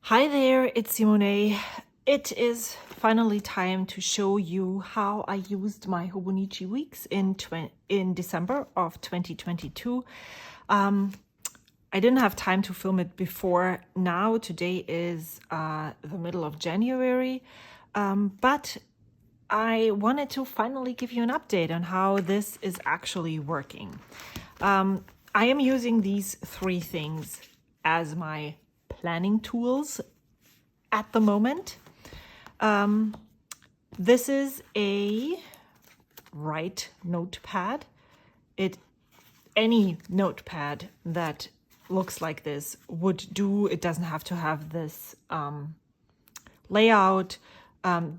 Hi there, it's Simone. It is finally time to show you how I used my Hobonichi Weeks in December of 2022. I didn't have time to film it before now. Today is the middle of January, but I wanted to finally give you an update on how this is actually working. I am using these three things as my planning tools at the moment. This is a Write notepad. Any notepad that looks like this would do. It doesn't have to have this layout.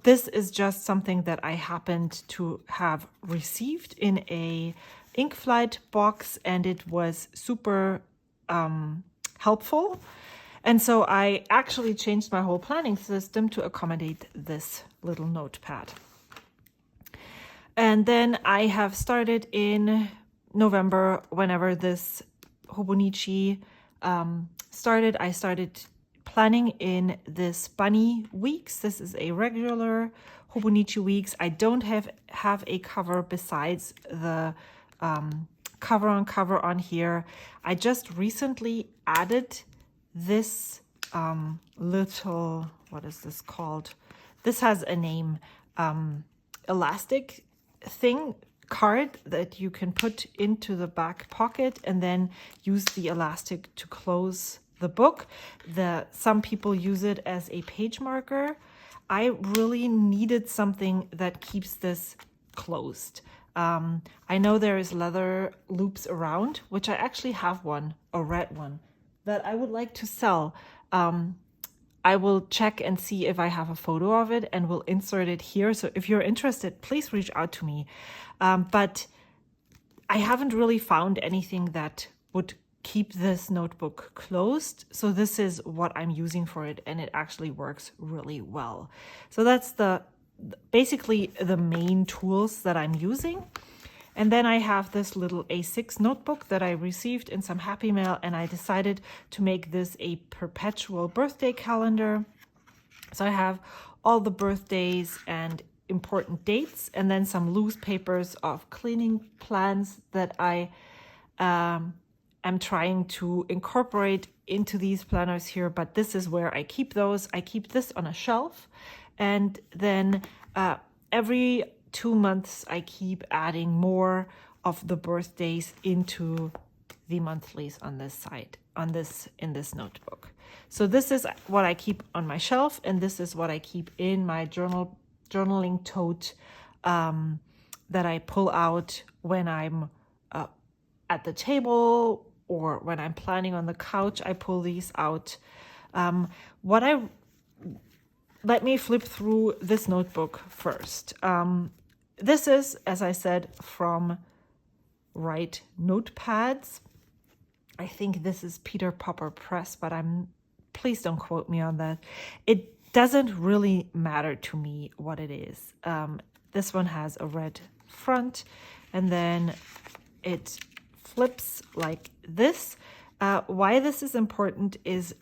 This is just something that I happened to have received in a ink flight box, and it was super helpful. And so I actually changed my whole planning system to accommodate this little notepad. And then I have started in November, whenever this Hobonichi started, I started planning in this Bunny Weeks. This is a regular Hobonichi Weeks. I don't have a cover besides the cover on here. I just recently added this little, what is this called? This has a name, elastic thing, card that you can put into the back pocket and then use the elastic to close the book. Some people use it as a page marker. I really needed something that keeps this closed. I know there is leather loops around, which I actually have one, a red one, that I would like to sell. I will check and see if I have a photo of it and will insert it here. So if you're interested, please reach out to me. But I haven't really found anything that would keep this notebook closed. So this is what I'm using for it, and it actually works really well. So that's basically the main tools that I'm using. And then I have this little A6 notebook that I received in some Happy Mail, and I decided to make this a perpetual birthday calendar. So I have all the birthdays and important dates, and then some loose papers of cleaning plans that I am trying to incorporate into these planners here. But this is where I keep those. I keep this on a shelf, and then every 2 months, I keep adding more of the birthdays into the monthlies on this side, in this notebook. So this is what I keep on my shelf, and this is what I keep in my journaling tote that I pull out when I'm at the table or when I'm planning on the couch. I pull these out. Let me flip through this notebook first. This is, as I said, from Write Notepads. I think this is Peter Popper Press, but please don't quote me on that. It doesn't really matter to me what it is. This one has a red front, and then it flips like this. Why this is important is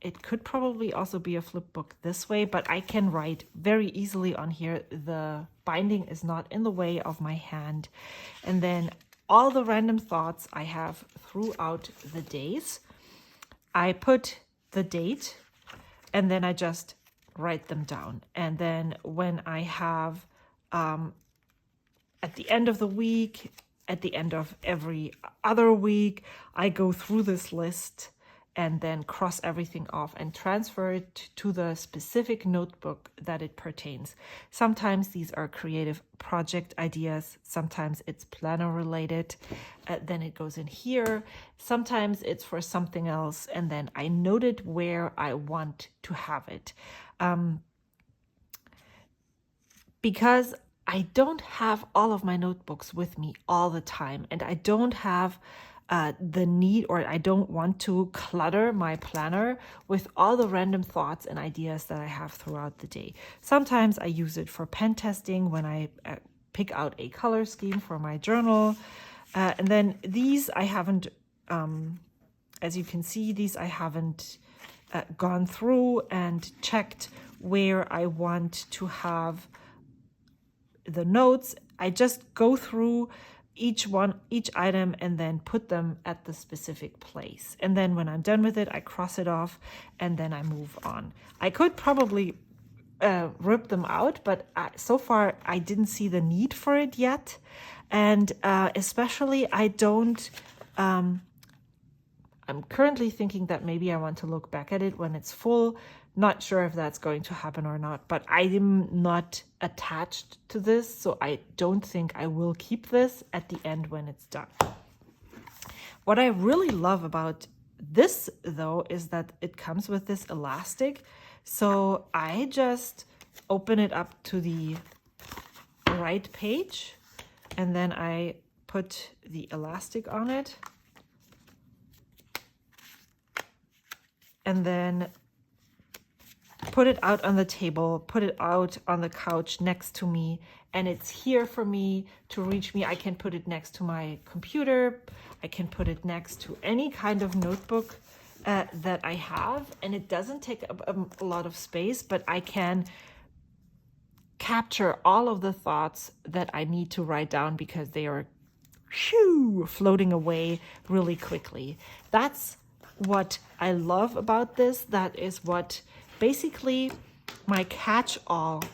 it could probably also be a flip book this way, but I can write very easily on here. The binding is not in the way of my hand. And then all the random thoughts I have throughout the days, I put the date and then I just write them down. And then when I have, at the end of the week, at the end of every other week, I go through this list and then cross everything off and transfer it to the specific notebook that it pertains. Sometimes these are creative project ideas. Sometimes it's planner related. Then it goes in here. Sometimes it's for something else. And then I noted where I want to have it. Because I don't have all of my notebooks with me all the time, and I don't have the need, or I don't want to clutter my planner with all the random thoughts and ideas that I have throughout the day. Sometimes I use it for pen testing when I pick out a color scheme for my journal. And then these I haven't, as you can see, these I haven't gone through and checked where I want to have the notes. I just go through each item and then put them at the specific place. And then when I'm done with it, I cross it off and then I move on. I could probably rip them out, but so far I didn't see the need for it yet. And especially I'm currently thinking that maybe I want to look back at it when it's full. Not sure if that's going to happen or not, but I am not attached to this, so I don't think I will keep this at the end when it's done. What I really love about this, though, is that it comes with this elastic. So I just open it up to the right page, and then I put the elastic on it. And then put it out on the table, put it out on the couch next to me, and it's here for me to reach me. I can put it next to my computer. I can put it next to any kind of notebook that I have, and it doesn't take up a lot of space, but I can capture all of the thoughts that I need to write down because they are floating away really quickly. That's what I love about this. That is what basically my catch-all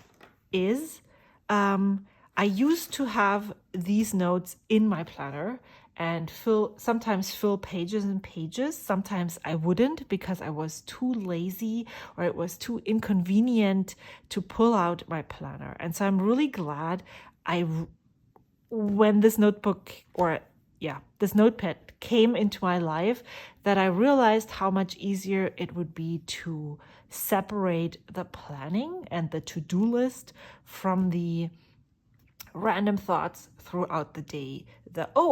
is. I used to have these notes in my planner and sometimes fill pages and pages. Sometimes I wouldn't because I was too lazy or it was too inconvenient to pull out my planner. And so I'm really glad when this this notepad came into my life, that I realized how much easier it would be to separate the planning and the to-do list from the random thoughts throughout the day.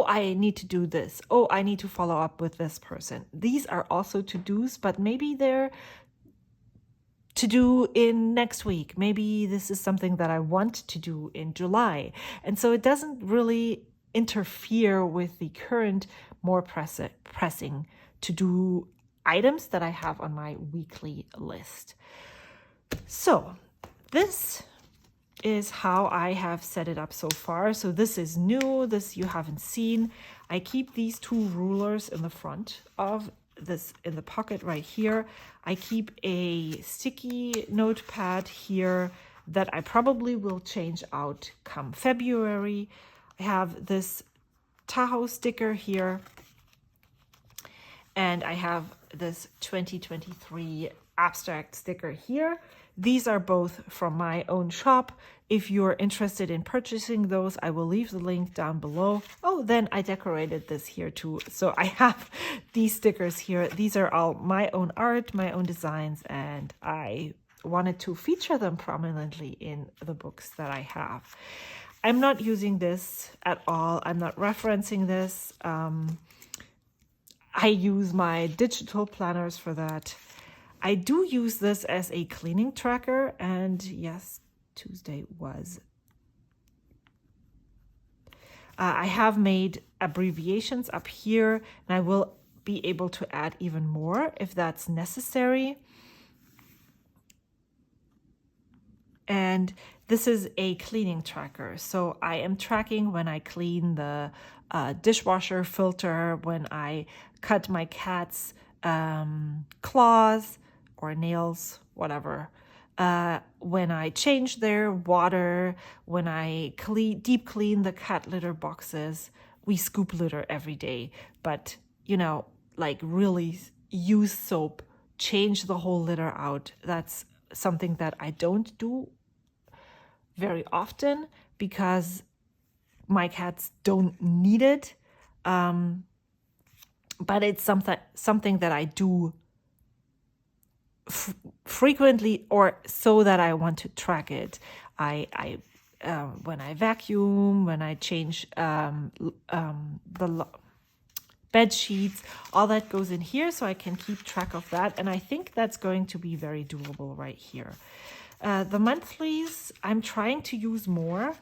I need to do this. Oh, I need to follow up with this person. These are also to-dos, but maybe they're to do in next week. Maybe this is something that I want to do in July. And so it doesn't really interfere with the current more pressing to-do items that I have on my weekly list. So this is how I have set it up so far. So this is new, this you haven't seen. I keep these two rulers in the front of this, in the pocket right here. I keep a sticky notepad here that I probably will change out come February. I have this Tahoe sticker here, and I have this 2023 abstract sticker here. These are both from my own shop. If you're interested in purchasing those, I will leave the link down below. Oh, then I decorated this here too. So I have these stickers here. These are all my own art, my own designs, and I wanted to feature them prominently in the books that I have. I'm not using this at all. I'm not referencing this. I use my digital planners for that. I do use this as a cleaning tracker, and yes, Tuesday was. I have made abbreviations up here, and I will be able to add even more if that's necessary. And this is a cleaning tracker. So I am tracking when I clean the dishwasher filter, when I cut my cat's claws or nails, whatever. When I change their water, when I deep clean the cat litter boxes. We scoop litter every day, but like really use soap, change the whole litter out. That's something that I don't do very often because my cats don't need it. But it's something that I do frequently, or so that I want to track it. I when I vacuum, when I change the bed sheets, all that goes in here, so I can keep track of that. And I think that's going to be very doable right here. The monthlies, I'm trying to use more.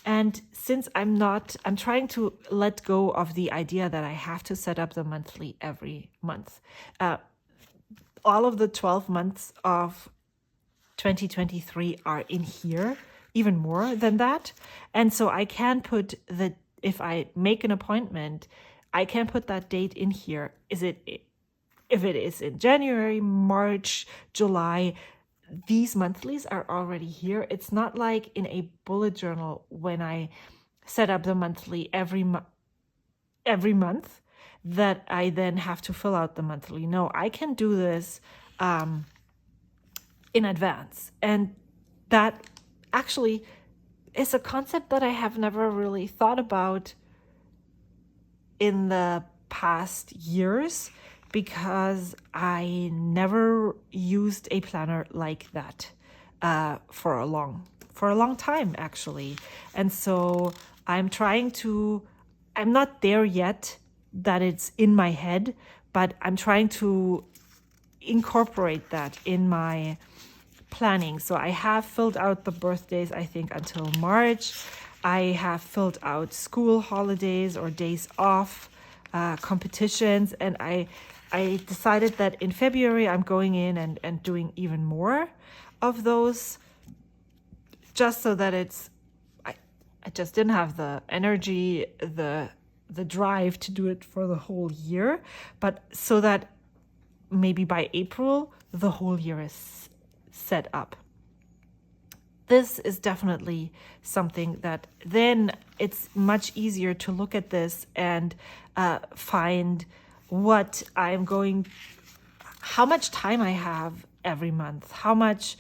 And since I'm trying to let go of the idea that I have to set up the monthly every month. all of the 12 months of 2023 are in here, even more than that. And so I can put if I make an appointment, I can put that date in here. If it is in January, March, July, these monthlies are already here. It's not like in a bullet journal when I set up the monthly every month that I then have to fill out the monthly. No, I can do this in advance. And that actually is a concept that I have never really thought about in the past years, because I never used a planner like that for a long time, actually. And so I'm not there yet that it's in my head, but I'm trying to incorporate that in my planning. So I have filled out the birthdays, I think, until March. I have filled out school holidays or days off, competitions, and I decided that in February I'm going in and doing even more of those, just so that I just didn't have the energy, the drive to do it for the whole year, but so that maybe by April the whole year is set up. This is definitely something that then it's much easier to look at this and find how much time I have every month, how much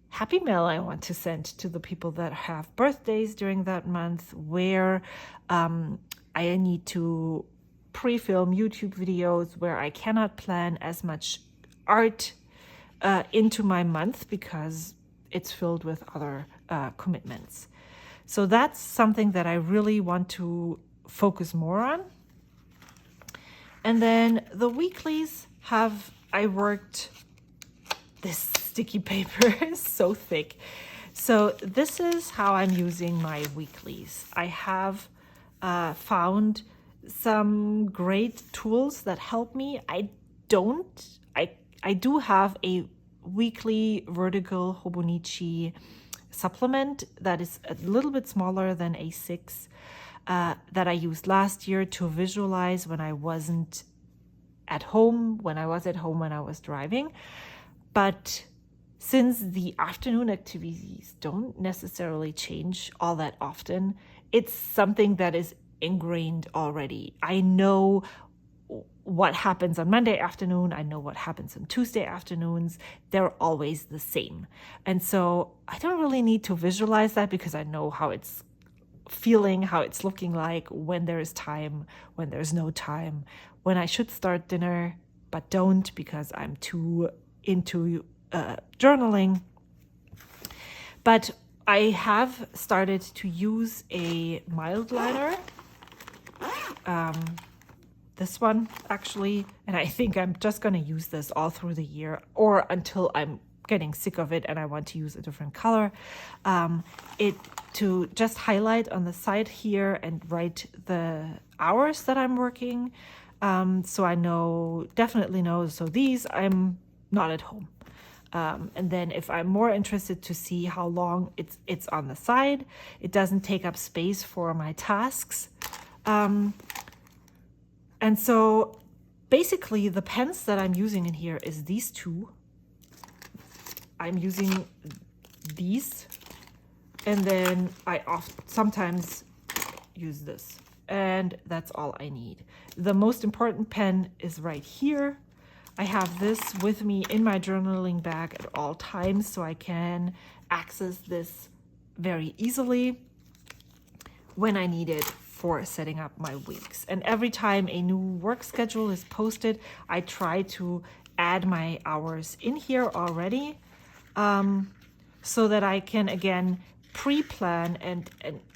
happy mail I want to send to the people that have birthdays during that month, where I need to pre-film YouTube videos, where I cannot plan as much art into my month because it's filled with other commitments. So that's something that I really want to focus more on. And then the weeklies I worked, this sticky paper is so thick. So this is how I'm using my weeklies. I have found some great tools that help me. I do have a weekly vertical Hobonichi supplement that is a little bit smaller than A6 that I used last year to visualize when I wasn't at home, when I was at home when I was driving. But since the afternoon activities don't necessarily change all that often, it's something that is ingrained already. I know what happens on Monday afternoon. I know what happens on Tuesday afternoons. They're always the same. And so I don't really need to visualize that, because I know how it's feeling, how it's looking like, when there is time, when there's no time, when I should start dinner, but don't because I'm too into journaling. But I have started to use a mild liner. This one actually, and I think I'm just going to use this all through the year, or until I'm getting sick of it and I want to use a different color. To just highlight on the side here and write the hours that I'm working. So I definitely know, so these I'm not at home. And then if I'm more interested to see how long it's on the side, it doesn't take up space for my tasks. And so basically the pens that I'm using in here is these two. I'm using these, and then I sometimes use this, and that's all I need. The most important pen is right here. I have this with me in my journaling bag at all times, so I can access this very easily when I need it for setting up my weeks. And every time a new work schedule is posted, I try to add my hours in here already, so that I can again pre-plan and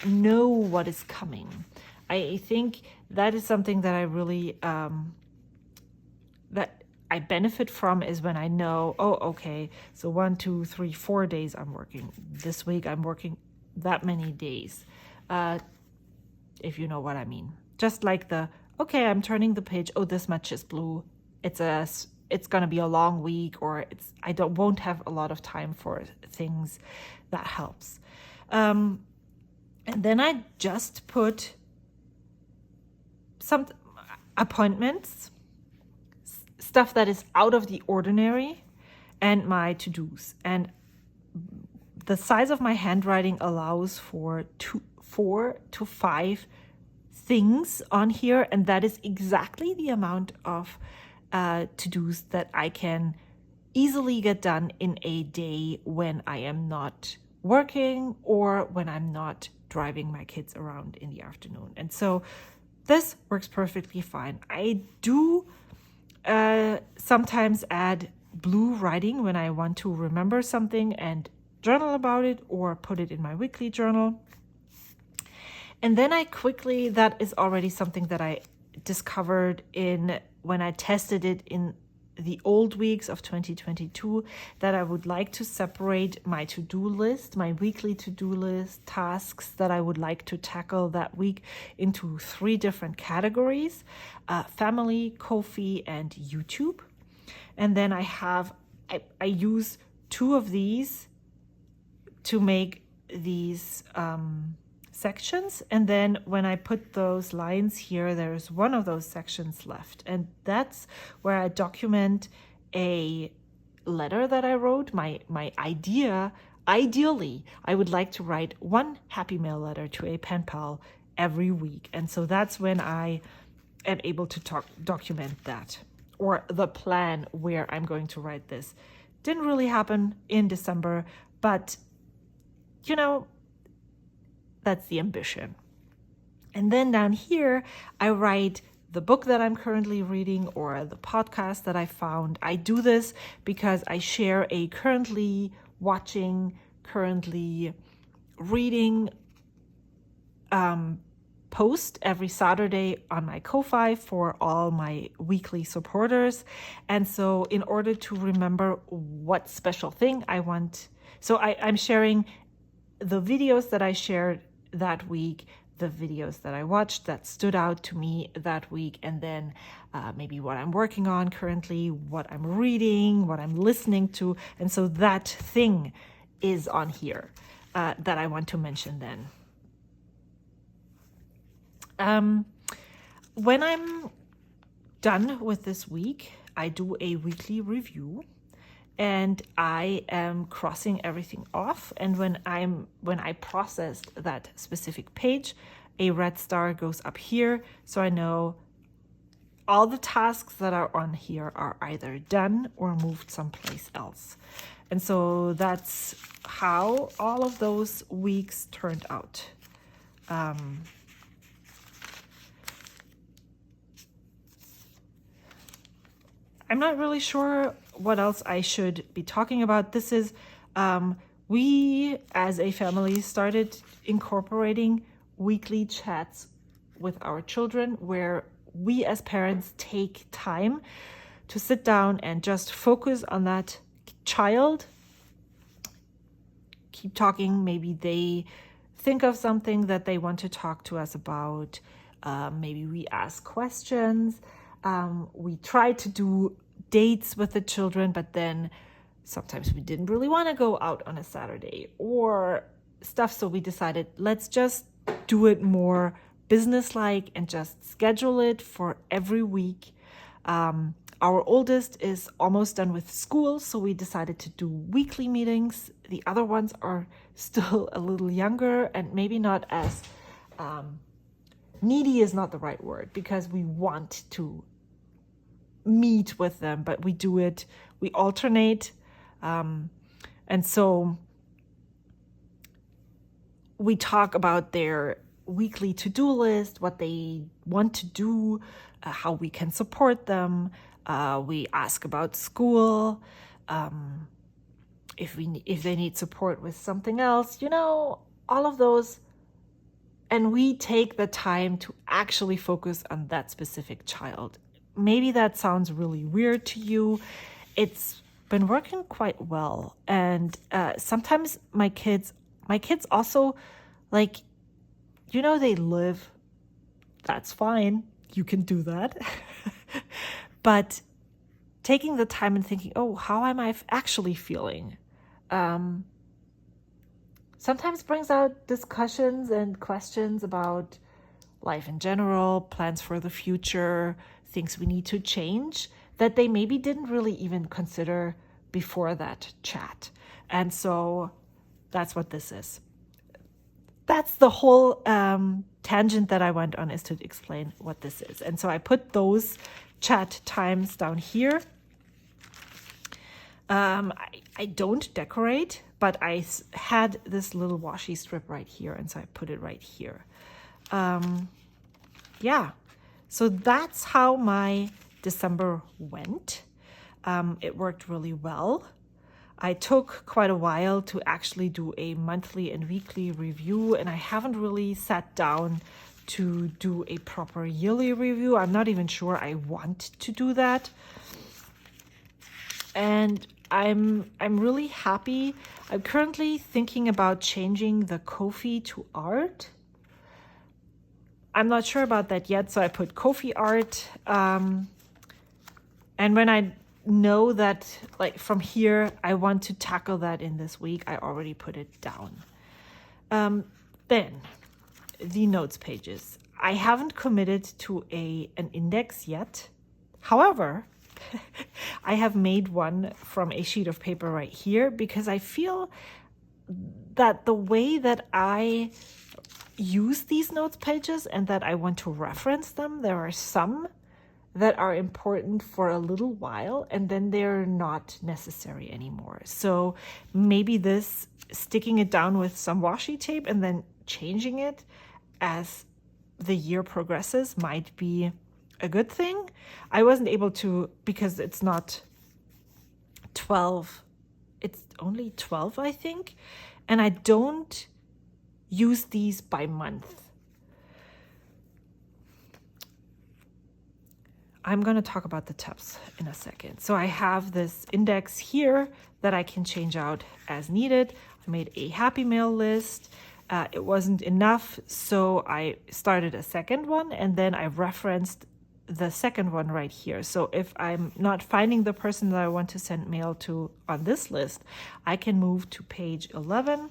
know what is coming. I think that is something that I really that I benefit from, is when I know, oh, okay, so 1, 2, 3, 4 days I'm working. This week I'm working that many days. If you know what I mean. Just like okay, I'm turning the page. Oh, this much is blue. It's a it's going to be a long week, or won't have a lot of time for things, that helps. And then I just put some appointments, stuff that is out of the ordinary, and my to-dos. And the size of my handwriting allows for 4 to 5 things on here, and that is exactly the amount of to-dos that I can easily get done in a day when I am not working or when I'm not driving my kids around in the afternoon. And so this works perfectly fine. I do sometimes add blue writing when I want to remember something and journal about it, or put it in my weekly journal. And then that is already something that I discovered when I tested it in the old weeks of 2022, that I would like to separate my to-do list, my weekly to-do list tasks that I would like to tackle that week, into 3 different categories: family, coffee, and YouTube. And then I use 2 of these to make these sections. And then when I put those lines here, there's one of those sections left. And that's where I document a letter that I wrote. My idea, ideally, I would like to write 1 happy mail letter to a pen pal every week. And so that's when I am able to document that, or the plan where I'm going to write this. Didn't really happen in December, but that's the ambition. And then down here, I write the book that I'm currently reading, or the podcast that I found. I do this because I share a currently watching, currently reading post every Saturday on my Ko-Fi for all my weekly supporters. And so in order to remember what special thing I want, so I'm sharing the videos that I shared that week, the videos that I watched that stood out to me that week, and then maybe what I'm working on currently, what I'm reading, what I'm listening to. And so that thing is on here that I want to mention then. When I'm done with this week, I do a weekly review, and I am crossing everything off. And when I processed that specific page, a red star goes up here, so I know all the tasks that are on here are either done or moved someplace else. And so that's how all of those weeks turned out. I'm not really sure what else I should be talking about. This is, we as a family started incorporating weekly chats with our children, where we as parents take time to sit down and just focus on that child. Keep talking. Maybe they think of something that they want to talk to us about. Maybe we ask questions. We try to do dates with the children, but then sometimes we didn't really want to go out on a Saturday or stuff. So we decided, let's just do it more businesslike and just schedule it for every week. Our oldest is almost done with school, so we decided to do weekly meetings. The other ones are still a little younger and maybe not as needy is not the right word, because we want to meet with them, but we do it, we alternate. And so we talk about their weekly to-do list, what they want to do, how we can support them. We ask about school, if they need support with something else, all of those. And we take the time to actually focus on that specific child. Maybe that sounds really weird to you. It's been working quite well. And sometimes my kids also, like, they live. That's fine. You can do that. But taking the time and thinking, oh, how am I actually feeling? Sometimes brings out discussions and questions about life in general, plans for the future, things we need to change that they maybe didn't really even consider before that chat. And so that's what this is. That's the whole tangent that I went on, is to explain what this is. And so I put those chat times down here. I don't decorate, but I had this little washi strip right here, and so I put it right here. Yeah, so that's how my December went. It worked really well. I took quite a while to actually do a monthly and weekly review, and I haven't really sat down to do a proper yearly review. I'm not even sure I want to do that. And I'm really happy. I'm currently thinking about changing the Ko-fi to art. I'm not sure about that yet, so I put Ko-fi art. And when I know that, like, from here, I want to tackle that in this week, I already put it down. Then, the notes pages. I haven't committed to an index yet. However, I have made one from a sheet of paper right here because I feel that the way that I use these notes pages and that I want to reference them, there are some that are important for a little while and then they're not necessary anymore. So maybe this, sticking it down with some washi tape and then changing it as the year progresses, might be a good thing. I wasn't able to, because it's not 12, it's only 12, I think. And I don't use these by month. I'm going to talk about the tabs in a second. So I have this index here that I can change out as needed. I made a happy mail list. It wasn't enough, so I started a second one, and then I referenced the second one right here. So if I'm not finding the person that I want to send mail to on this list, I can move to page 11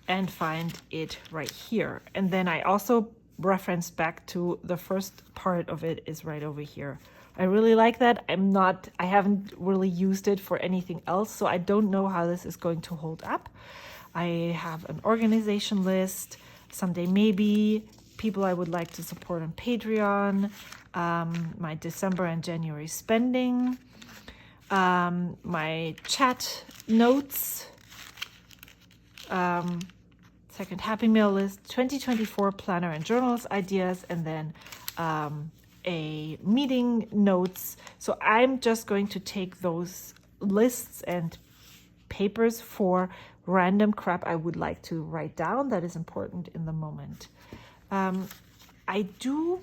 and find it right here. And then I also reference back to the first part of it is right over here. I really like that. I haven't really used it for anything else, so I don't know how this is going to hold up. I have an organization list, someday maybe, people I would like to support on Patreon, my December and January spending, my chat notes, second happy mail list, 2024 planner and journals ideas, and then a meeting notes. So I'm just going to take those lists and papers for random crap I would like to write down that is important in the moment. I do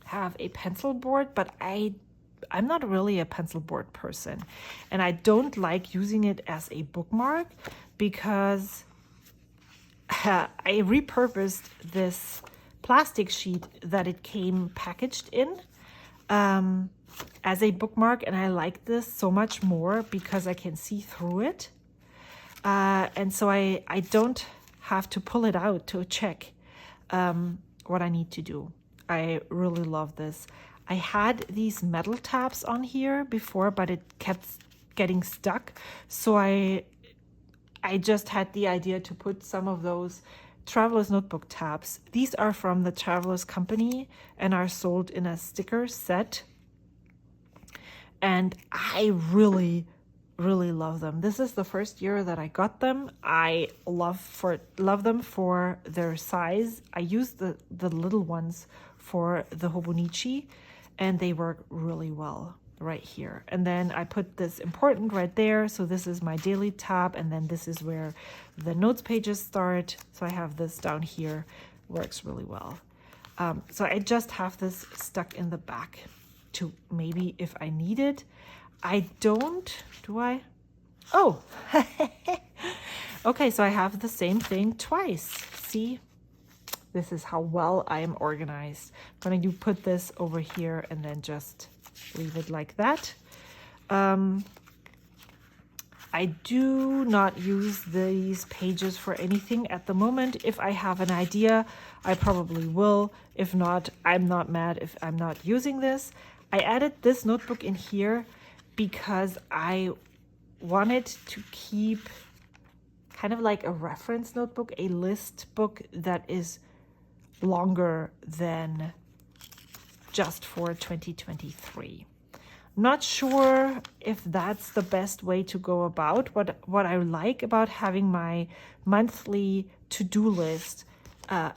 have a pencil board, but I'm not really a pencil board person, and I don't like using it as a bookmark because I repurposed this plastic sheet that it came packaged in as a bookmark, and I like this so much more because I can see through it, and so I don't have to pull it out to check what I need to do. I really love this. I had these metal tabs on here before, but it kept getting stuck, so I just had the idea to put some of those Traveler's Notebook tabs. These are from the Traveler's Company and are sold in a sticker set. And I really, really love them. This is the first year that I got them. I love them for their size. I use the little ones for the Hobonichi, and they work really well right here. And then I put this important right there. So this is my daily tab, and then this is where the notes pages start. So I have this down here, works really well. So I just have this stuck in the back to maybe if I need it. I don't, do I? Oh, okay, so I have the same thing twice. See, This is how well I am organized. I'm going to put this over here and then just leave it like that. I do not use these pages for anything at the moment. If I have an idea, I probably will. If not, I'm not mad if I'm not using this. I added this notebook in here because I wanted to keep kind of like a reference notebook, a list book that is longer than just for 2023. I'm not sure if that's the best way to go about. What I like about having my monthly to-do list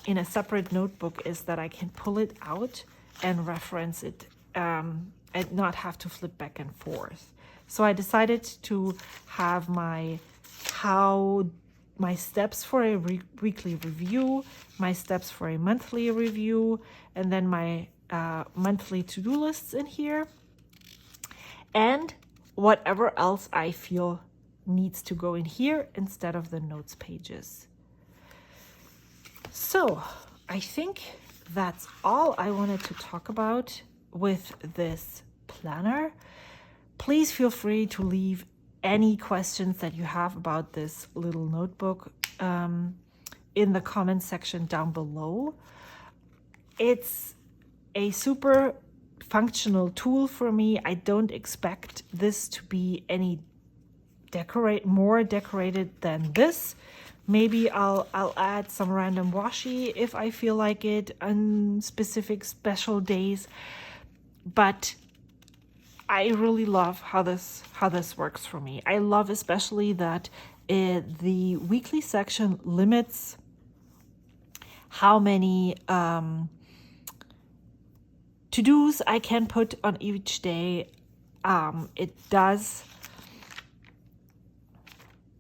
in a separate notebook is that I can pull it out and reference it and not have to flip back and forth. So I decided to have my steps for a weekly review, my steps for a monthly review, and then my monthly to-do lists in here, and whatever else I feel needs to go in here instead of the notes pages. So I think that's all I wanted to talk about with this planner. Please feel free to leave any questions that you have about this little notebook in the comment section down below. It's a super functional tool for me. I don't expect this to be any more decorated than this. Maybe I'll add some random washi if I feel like it on specific special days, but I really love how this works for me. I love especially that the weekly section limits how many to-dos I can put on each day. It does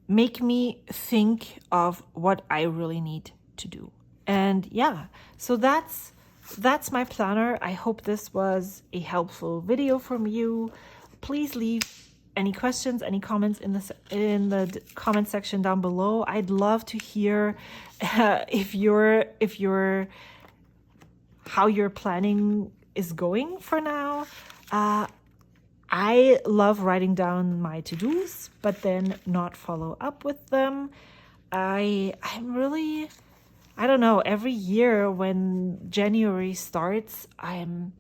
make me think of what I really need to do. And yeah, so that's my planner. I hope this was a helpful video from you. Please leave any questions, any comments in the comment section down below. I'd love to hear how your planning is going for now. I love writing down my to-dos, but then not follow up with them. I don't know, every year when January starts, I'm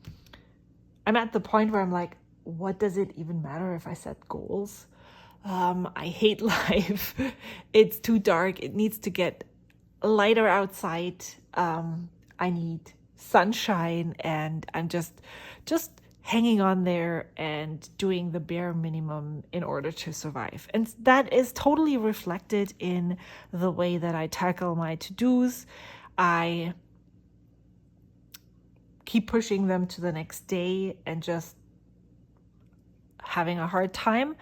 at the point where I'm like, what does it even matter if I set goals? I hate life. It's too dark. It needs to get lighter outside. I need sunshine, and I'm just hanging on there and doing the bare minimum in order to survive. And that is totally reflected in the way that I tackle my to-dos. I keep pushing them to the next day and just having a hard time.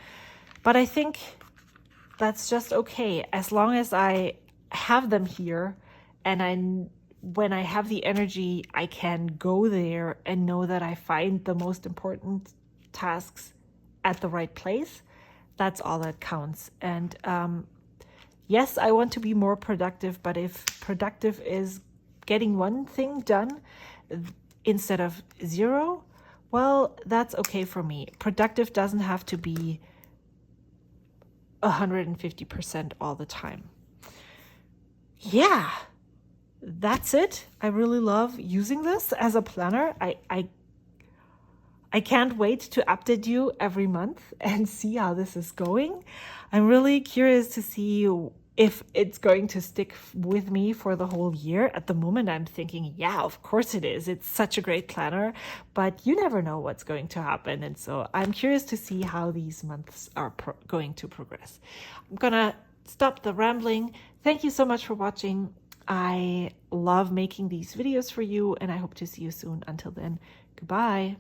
But I think that's just okay, as long as I have them here and when I have the energy, I can go there and know that I find the most important tasks at the right place. That's all that counts. And yes, I want to be more productive, but if productive is getting one thing done instead of 0, well, that's okay for me. Productive doesn't have to be 150% all the time. Yeah. That's it. I really love using this as a planner. I can't wait to update you every month and see how this is going. I'm really curious to see if it's going to stick with me for the whole year. At the moment, I'm thinking, yeah, of course it is. It's such a great planner, but you never know what's going to happen. And so I'm curious to see how these months are going to progress. I'm gonna stop the rambling. Thank you so much for watching. I love making these videos for you, and I hope to see you soon. Until then, goodbye.